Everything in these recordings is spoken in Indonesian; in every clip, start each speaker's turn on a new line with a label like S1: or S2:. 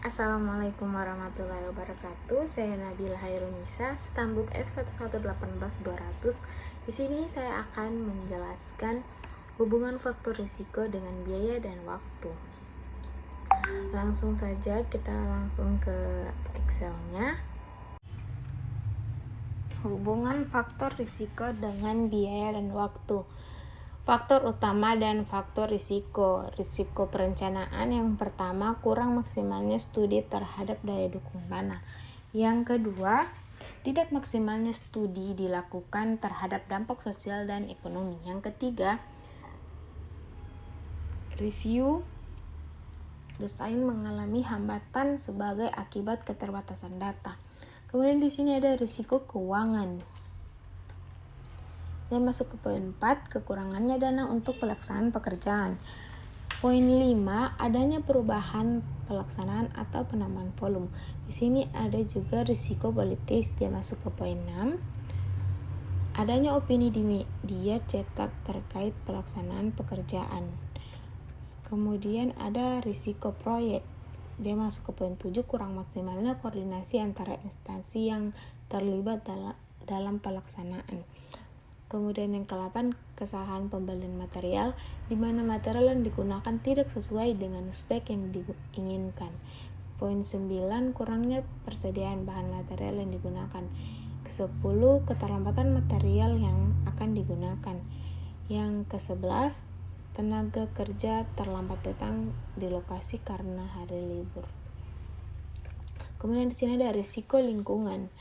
S1: Assalamualaikum warahmatullahi wabarakatuh. Saya Nabila Hairunisa, Stambuk F1181200. Di sini saya akan menjelaskan hubungan faktor risiko dengan biaya dan waktu. Langsung saja kita langsung ke Excel-nya. Hubungan faktor risiko dengan biaya dan waktu. Faktor utama dan faktor risiko. Risiko perencanaan yang pertama, kurang maksimalnya studi terhadap daya dukung tanah. Yang kedua, tidak maksimalnya studi dilakukan terhadap dampak sosial dan ekonomi. Yang ketiga, review desain mengalami hambatan sebagai akibat keterbatasan data. Kemudian di sini ada risiko keuangan. Dan masuk ke poin 4, kekurangannya dana untuk pelaksanaan pekerjaan. Poin 5, adanya perubahan pelaksanaan atau penambahan volume. Di sini ada juga risiko politis. Dia masuk ke poin 6. Adanya opini di media cetak terkait pelaksanaan pekerjaan. Kemudian ada risiko proyek. Dia masuk ke poin 7, kurang maksimalnya koordinasi antara instansi yang terlibat dalam pelaksanaan. Kemudian yang ke-8, kesalahan pembelian material, di mana material yang digunakan tidak sesuai dengan spek yang diinginkan. Poin 9, kurangnya persediaan bahan material yang digunakan. 10, keterlambatan material yang akan digunakan. Yang ke-11, tenaga kerja terlambat datang di lokasi karena hari libur. Kemudian di sini ada risiko lingkungan.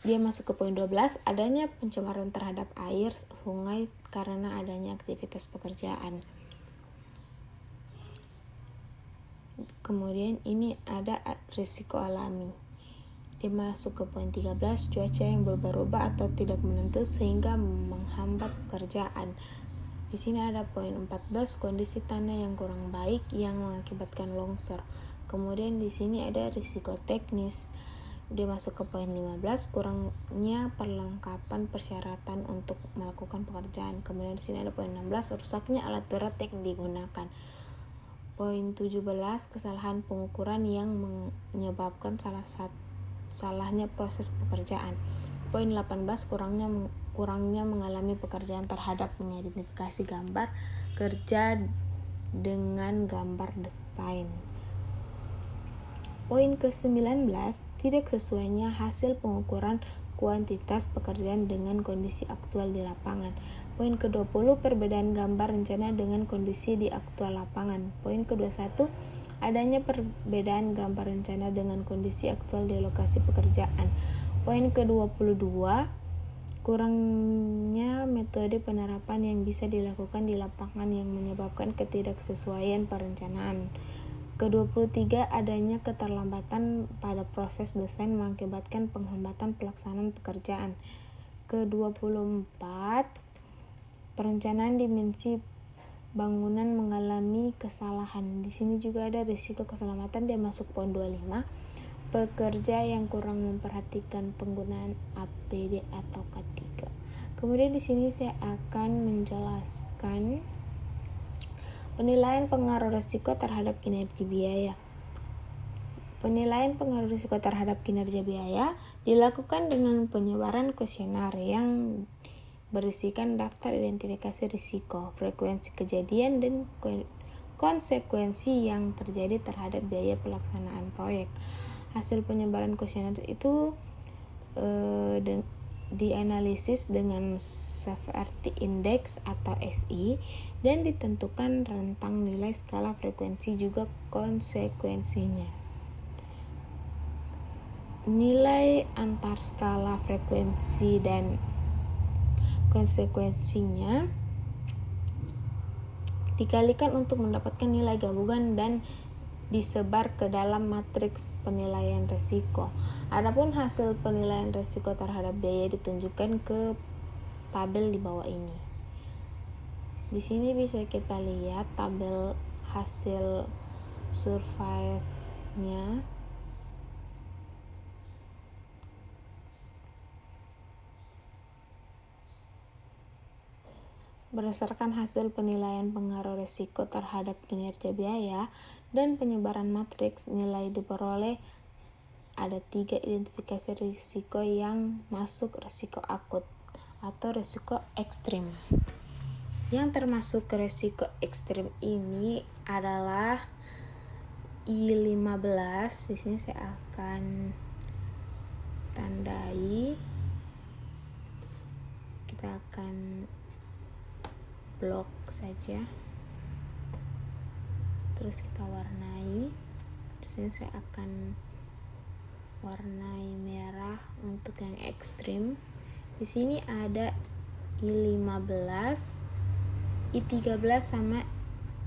S1: Dia masuk ke poin 12, adanya pencemaran terhadap air sungai karena adanya aktivitas pekerjaan. Kemudian ini ada risiko alami. Dia masuk ke poin 13, cuaca yang berubah-ubah atau tidak menentu sehingga menghambat pekerjaan. Di sini ada poin 14, kondisi tanah yang kurang baik yang mengakibatkan longsor. Kemudian di sini ada risiko teknis. Dia masuk ke poin 15, kurangnya perlengkapan persyaratan untuk melakukan pekerjaan. Kemudian di sini ada poin 16, rusaknya alat berat yang digunakan. Poin 17, kesalahan pengukuran yang menyebabkan salahnya proses pekerjaan. Poin 18, kurangnya mengalami pekerjaan terhadap mengidentifikasi gambar kerja dengan gambar desain. Poin ke-19, tidak sesuainya hasil pengukuran kuantitas pekerjaan dengan kondisi aktual di lapangan. Poin ke-20, perbedaan gambar rencana dengan kondisi di aktual lapangan. Poin ke-21, adanya perbedaan gambar rencana dengan kondisi aktual di lokasi pekerjaan. Poin ke-22, kurangnya metode penerapan yang bisa dilakukan di lapangan yang menyebabkan ketidaksesuaian perencanaan. Ke-23, adanya keterlambatan pada proses desain mengakibatkan penghambatan pelaksanaan pekerjaan. Ke-24, perencanaan dimensi bangunan mengalami kesalahan. Di sini juga ada risiko keselamatan. Dia masuk poin 25, pekerja yang kurang memperhatikan penggunaan APD atau K3. Kemudian di sini saya akan menjelaskan penilaian pengaruh risiko terhadap kinerja biaya. Penilaian pengaruh risiko terhadap kinerja biaya dilakukan dengan penyebaran kuesioner yang berisikan daftar identifikasi risiko, frekuensi kejadian, dan konsekuensi yang terjadi terhadap biaya pelaksanaan proyek. Hasil penyebaran kuesioner itu dianalisis dengan severity index atau SI dan ditentukan rentang nilai skala frekuensi juga konsekuensinya. Nilai antar skala frekuensi dan konsekuensinya dikalikan untuk mendapatkan nilai gabungan dan disebar ke dalam matriks penilaian risiko. Adapun hasil penilaian risiko terhadap biaya ditunjukkan ke tabel di bawah ini. Di sini bisa kita lihat tabel hasil survei-nya. Berdasarkan hasil penilaian pengaruh risiko terhadap kinerja biaya dan penyebaran matriks, nilai diperoleh ada 3 identifikasi risiko yang masuk risiko akut atau risiko ekstrim. Yang termasuk ke risiko ekstrim ini adalah I15. Di sini saya akan tandai. Kita akan blok saja. Terus kita warnai. Di sini saya akan warnai merah untuk yang ekstrim. Di sini ada I15, I13 sama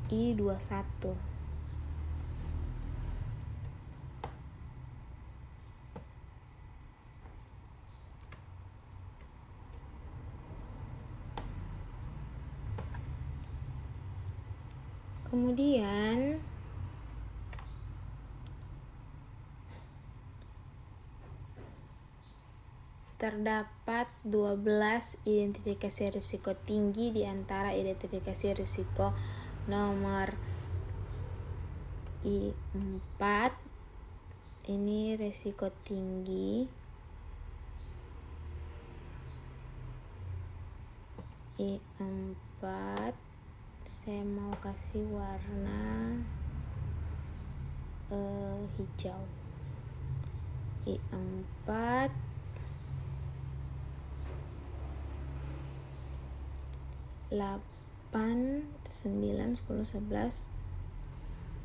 S1: I21. Kemudian terdapat 12 identifikasi risiko tinggi di antara identifikasi risiko nomor I4. Ini risiko tinggi. I4 saya mau kasih warna hijau. I4 8, 9, 10, 11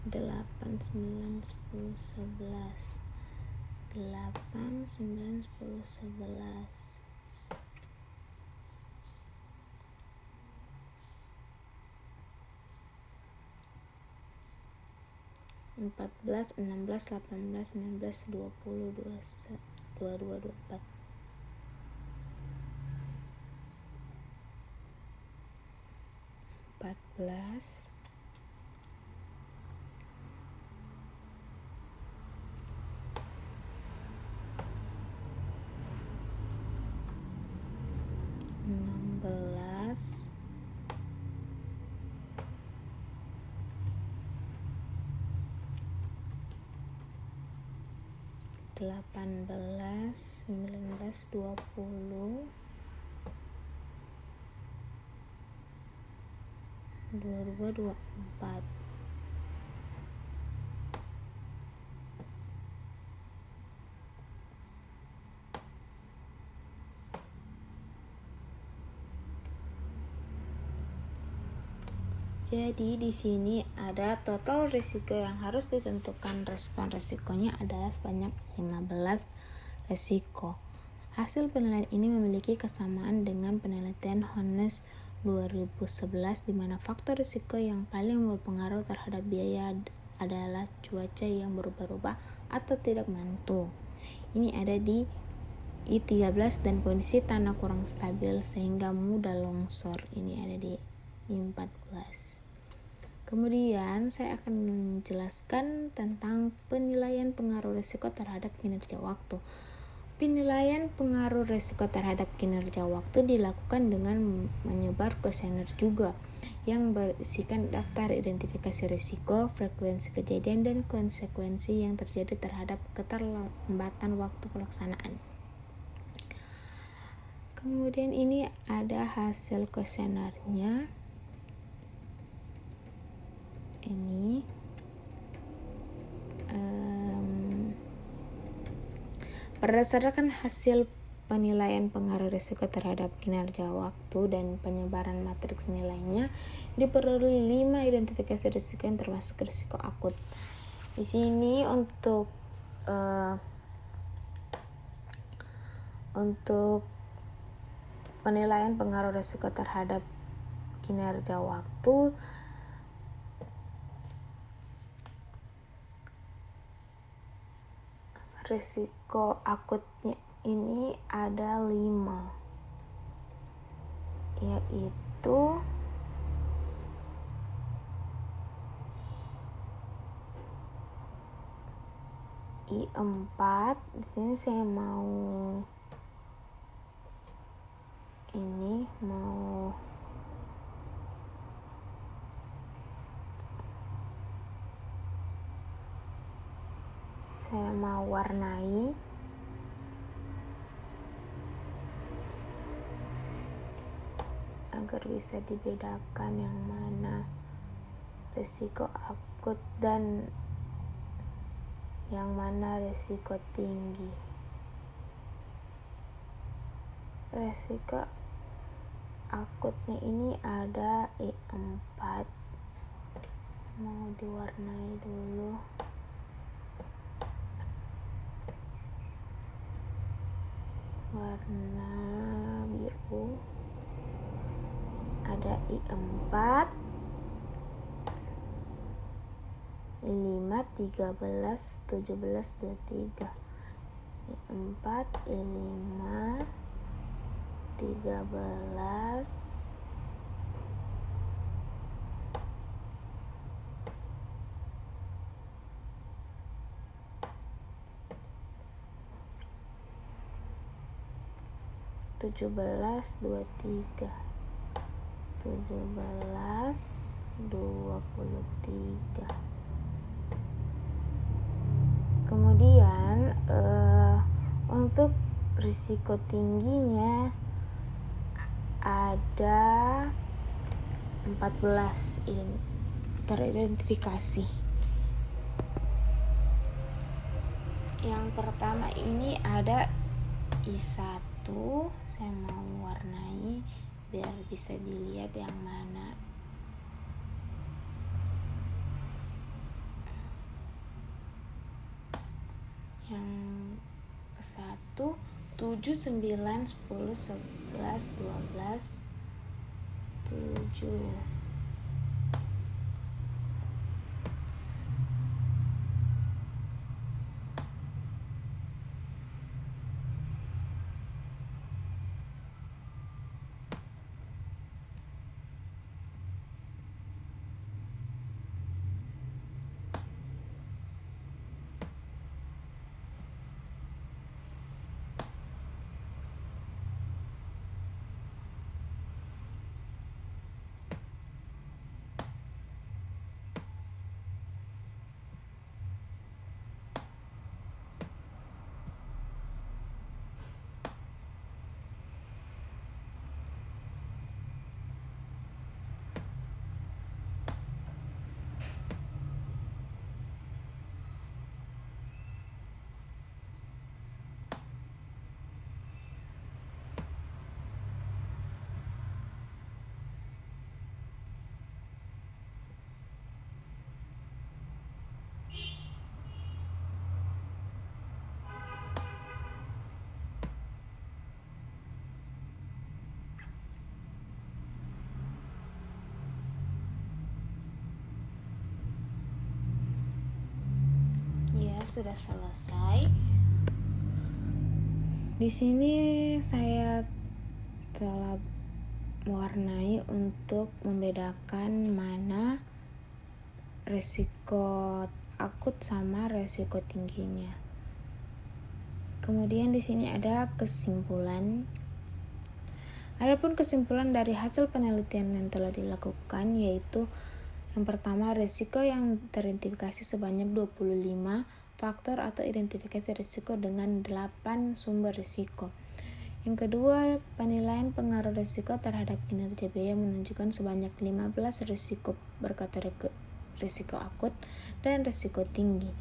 S1: 8, 9, 10, 11 8, 9, 10, 11 14, 16, 18, 19, 20, 22, 24. Enam belas, 18, 19, 20, 22, 24. Jadi di sini ada total risiko yang harus ditentukan. Respon risikonya adalah sebanyak 15 risiko. Hasil penilaian ini memiliki kesamaan dengan penelitian Honest 2011 di mana faktor risiko yang paling berpengaruh terhadap biaya adalah cuaca yang berubah-ubah atau tidak menentu. Ini ada di I13 dan kondisi tanah kurang stabil sehingga mudah longsor. Ini ada di I14. Kemudian saya akan menjelaskan tentang penilaian pengaruh risiko terhadap kinerja waktu. Penilaian pengaruh risiko terhadap kinerja waktu dilakukan dengan menyebar kuesioner juga yang berisikan daftar identifikasi risiko, frekuensi kejadian, dan konsekuensi yang terjadi terhadap keterlambatan waktu pelaksanaan. Kemudian ini ada hasil kuesionernya. Ini berdasarkan hasil penilaian pengaruh risiko terhadap kinerja waktu dan penyebaran matriks nilainya, diperoleh 5 identifikasi risiko yang termasuk risiko akut. Di sini untuk penilaian pengaruh risiko terhadap kinerja waktu, risiko akutnya ini ada 5, yaitu I4. Di sini saya mau saya mau warnai. Agar bisa dibedakan yang mana risiko akut dan yang mana risiko tinggi. Risiko akutnya ini ada I4. Mau diwarnai dulu. Warna biru. Ada I4, I5, 13, 17, 23. I4, I5, 13, 17, 23. 17, 23. Kemudian untuk risiko tingginya ada 14 teridentifikasi. Yang pertama ini ada I1. Saya mau warnai biar bisa dilihat yang mana. Yang ke-1, 7, 9, 10, 11, 12, 7. Sudah selesai. Di sini saya telah mewarnai untuk membedakan mana risiko akut sama risiko tingginya. Kemudian di sini ada kesimpulan. Adapun kesimpulan dari hasil penelitian yang telah dilakukan yaitu yang pertama, risiko yang teridentifikasi sebanyak 25 faktor atau identifikasi risiko dengan 8 sumber risiko. Yang kedua, penilaian pengaruh risiko terhadap kinerja biaya menunjukkan sebanyak 15 risiko berkategori risiko akut dan risiko tinggi.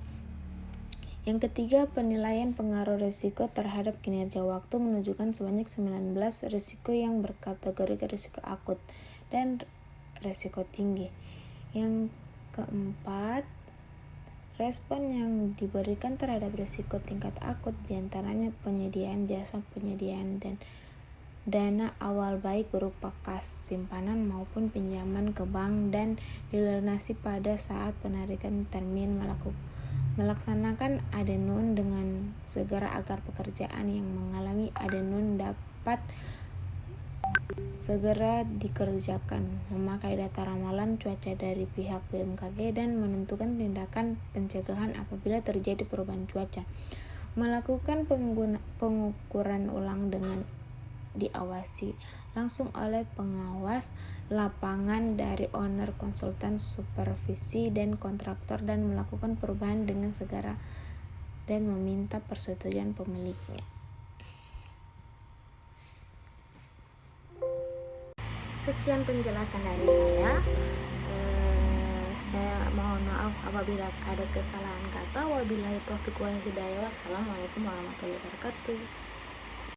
S1: Yang ketiga, penilaian pengaruh risiko terhadap kinerja waktu menunjukkan sebanyak 19 risiko yang berkategori risiko akut dan risiko tinggi. Yang keempat, respon yang diberikan terhadap risiko tingkat akut diantaranya penyediaan jasa penyediaan dan dana awal baik berupa kas simpanan maupun pinjaman ke bank dan dilunasi pada saat penarikan termin melaksanakan adenun dengan segera agar pekerjaan yang mengalami adenun dapat segera dikerjakan, memakai data ramalan cuaca dari pihak BMKG dan menentukan tindakan pencegahan apabila terjadi perubahan cuaca, melakukan pengukuran ulang dengan diawasi langsung oleh pengawas lapangan dari owner, konsultan, supervisi, dan kontraktor dan melakukan perubahan dengan segera dan meminta persetujuan pemiliknya. Sekian penjelasan dari saya. Saya mohon maaf apabila ada kesalahan kata. Wabillahi taufiq wal hidayah. Wassalamualaikum warahmatullahi wabarakatuh.